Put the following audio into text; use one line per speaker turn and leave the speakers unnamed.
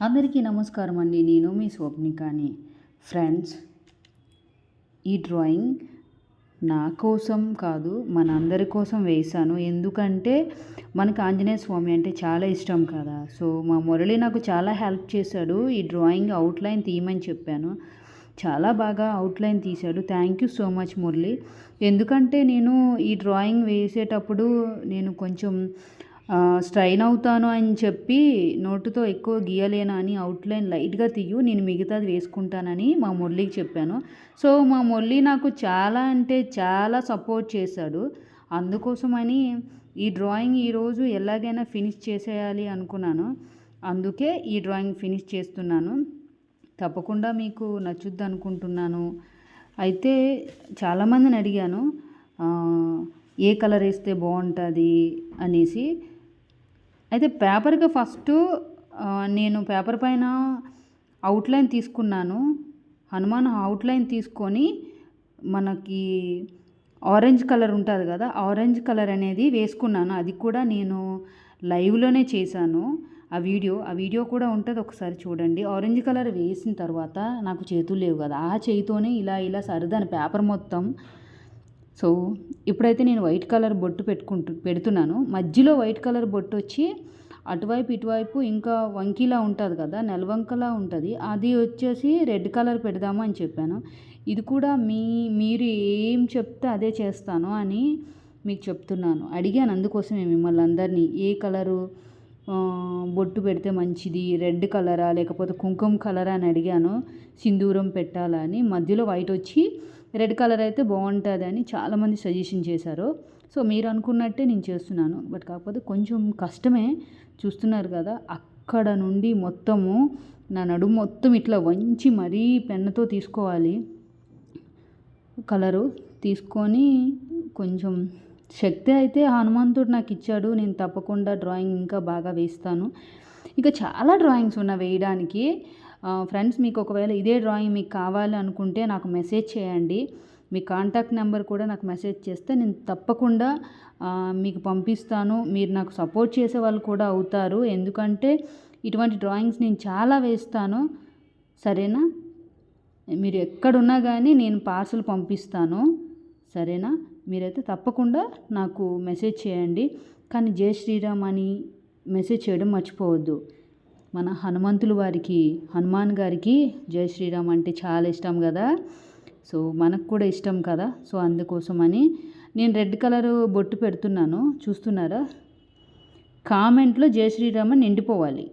అందరికీ నమస్కారం అండి. నేను మీ స్వప్నికాని. ఫ్రెండ్స్, ఈ డ్రాయింగ్ నా కోసం కాదు, మనందరి కోసం వేశాను. ఎందుకంటే మనకు ఆంజనేయ స్వామి అంటే చాలా ఇష్టం కదా. సో మా మురళి నాకు చాలా హెల్ప్ చేశాడు. ఈ డ్రాయింగ్ అవుట్లైన్ తీయమని చెప్పాను. చాలా బాగా అవుట్లైన్ తీశాడు. Thank you so much Murali. ఎందుకంటే నేను ఈ డ్రాయింగ్ వేసేటప్పుడు నేను కొంచెం స్ట్రైన్ అవుతాను అని చెప్పి నోటుతో ఎక్కువ గీయలేను అని అవుట్లైన్ లైట్గా తీయు, నేను మిగతాది వేసుకుంటానని మా మురళికి చెప్పాను. సో మా మురళి నాకు చాలా అంటే చాలా సపోర్ట్ చేశాడు. అందుకోసమని ఈ డ్రాయింగ్ ఈరోజు ఎలాగైనా ఫినిష్ చేసేయాలి అనుకున్నాను. అందుకే ఈ డ్రాయింగ్ ఫినిష్ చేస్తున్నాను. తప్పకుండా మీకు నచ్చుద్ది అనుకుంటున్నాను. అయితే చాలామందిని అడిగాను ఏ కలర్ వేస్తే బాగుంటుంది అనేసి. అయితే పేపర్కి ఫస్ట్ నేను పేపర్ పైన అవుట్లైన్ తీసుకున్నాను. హనుమాన్ అవుట్లైన్ తీసుకొని మనకి ఆరెంజ్ కలర్ ఉంటుంది కదా, ఆరెంజ్ కలర్ అనేది వేసుకున్నాను. అది కూడా నేను లైవ్లోనే చేశాను. ఆ వీడియో కూడా ఉంటుంది, ఒకసారి చూడండి. ఆరెంజ్ కలర్ వేసిన తర్వాత నాకు చేతులు లేవు కదా, ఆ చేయితోనే ఇలా సరదాను పేపర్ మొత్తం. సో ఇప్పుడైతే నేను వైట్ కలర్ బొట్టు పెడుతున్నాను. మధ్యలో వైట్ కలర్ బొట్టు వచ్చి అటువైపు ఇటువైపు ఇంకా వంకిలా ఉంటుంది కదా, నెలవంకలా ఉంటుంది, అది వచ్చేసి రెడ్ కలర్ పెడదాము అని చెప్పాను. ఇది కూడా మీరు ఏం చెప్తే అదే చేస్తాను అని మీకు చెప్తున్నాను. అడిగాను అందుకోసమే మిమ్మల్ని అందరినీ, ఏ కలరు బొట్టు పెడితే మంచిది, రెడ్ కలరా లేకపోతే కుంకుమ కలరా అని అడిగాను. సింధూరం పెట్టాలా అని. మధ్యలో వైట్ వచ్చి రెడ్ కలర్ అయితే బాగుంటుంది అని చాలామంది సజెషన్ చేశారు. సో మీరు అనుకున్నట్టే నేను చేస్తున్నాను. బట్ కాకపోతే కొంచెం కష్టమే. చూస్తున్నారు కదా, అక్కడ నుండి మొత్తము నా నడుము మొత్తం ఇట్లా వంచి మరీ పెన్నుతో తీసుకోవాలి. కలరు తీసుకొని కొంచెం శక్తి అయితే హనుమంతుడు నాకు ఇచ్చాడు. నేను తప్పకుండా డ్రాయింగ్ ఇంకా బాగా వేస్తాను. ఇంకా చాలా డ్రాయింగ్స్ ఉన్నాయి వేయడానికి. ఫ్రెండ్స్, మీకు ఒకవేళ ఇదే డ్రాయింగ్ మీకు కావాలి అనుకుంటే నాకు మెసేజ్ చేయండి. మీ కాంటాక్ట్ నెంబర్ కూడా నాకు మెసేజ్ చేస్తే నేను తప్పకుండా మీకు పంపిస్తాను. మీరు నాకు సపోర్ట్ చేసే వాళ్ళు కూడా అవుతారు. ఎందుకంటే ఇటువంటి డ్రాయింగ్స్ నేను చాలా వేస్తాను. సరేనా? మీరు ఎక్కడున్నా కానీ నేను పార్సల్ పంపిస్తాను. సరేనా? మీరైతే తప్పకుండా నాకు మెసేజ్ చేయండి. కానీ జై శ్రీరామ్ అని మెసేజ్ చేయడం మర్చిపోవద్దు. మన హనుమాన్ గారికి జై శ్రీరామ్ అంటే చాలా ఇష్టం కదా. సో మనకు కూడా ఇష్టం కదా. సో అందుకోసమని నేను రెడ్ కలర్ బొట్టు పెడుతున్నాను. చూస్తున్నారా? కామెంట్లో జై శ్రీరామ్ అని నిండిపోవాలి.